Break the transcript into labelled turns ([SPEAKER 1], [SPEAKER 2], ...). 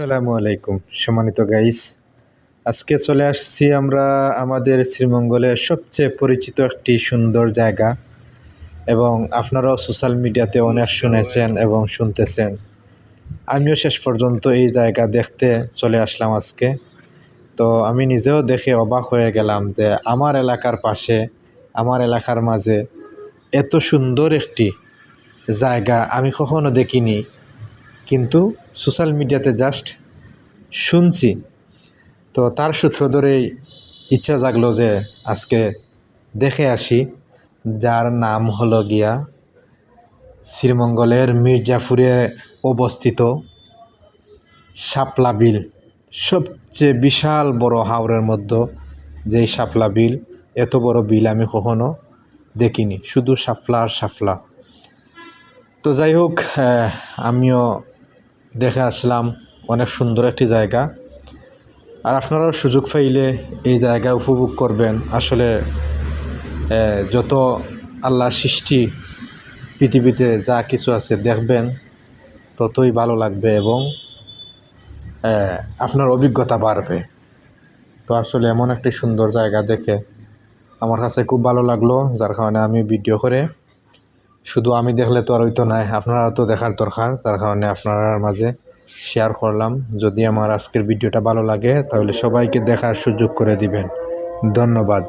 [SPEAKER 1] আসসালামু আলাইকুম সম্মানিত গাইস, আজকে চলে আসছি আমরা আমাদের শ্রীমঙ্গলের সবচেয়ে পরিচিত একটি সুন্দর জায়গা এবং আপনারাও সোশ্যাল মিডিয়াতে অনেক শুনেছেন এবং শুনতেছেন। আমিও শেষ পর্যন্ত এই জায়গা দেখতে চলে আসলাম আজকে। তো আমি নিজেও দেখে অবাক হয়ে গেলাম যে আমার এলাকার পাশে, আমার এলাকার মাঝে এত সুন্দর একটি জায়গা আমি কখনো দেখিনি, কিন্তু সোশ্যাল মিডিয়াতে জাস্ট শুনছি। তো তার সূত্র ধরেই ইচ্ছা জাগলো যে আজকে দেখে আসি, যার নাম হলো গিয়া শ্রীমঙ্গলের মির্জাপুরে অবস্থিত শাপলা বিল। সবচেয়ে বিশাল বড় হাওরের মধ্যে যেই শাপলা বিল, এত বড় বিল আমি কখনো দেখিনি, শুধু শাপলা আর শাপলা। তো যাই হোক, আমিও দেখে আসলাম, অনেক সুন্দর একটি জায়গা। আর আপনারাও সুযোগ পাইলে এই জায়গা উপভোগ করবেন। আসলে যত আল্লাহ সৃষ্টি পৃথিবীতে যা কিছু আছে দেখবেন ততই ভালো লাগবে এবং আপনার অভিজ্ঞতা বাড়বে। তো আসলে এমন একটি সুন্দর জায়গা দেখে আমার কাছে খুব ভালো লাগলো, যার কারণে আমি ভিডিও করে, শুধু আমি দেখলে তো আর হইতো নাই, আপনারা তো দেখার দরকার, তার কারণে আপনার মাঝে শেয়ার করলাম। যদি আমার আজকের ভিডিওটা ভালো লাগে তাহলে সবাইকে দেখার সুযোগ করে দিবেন। ধন্যবাদ।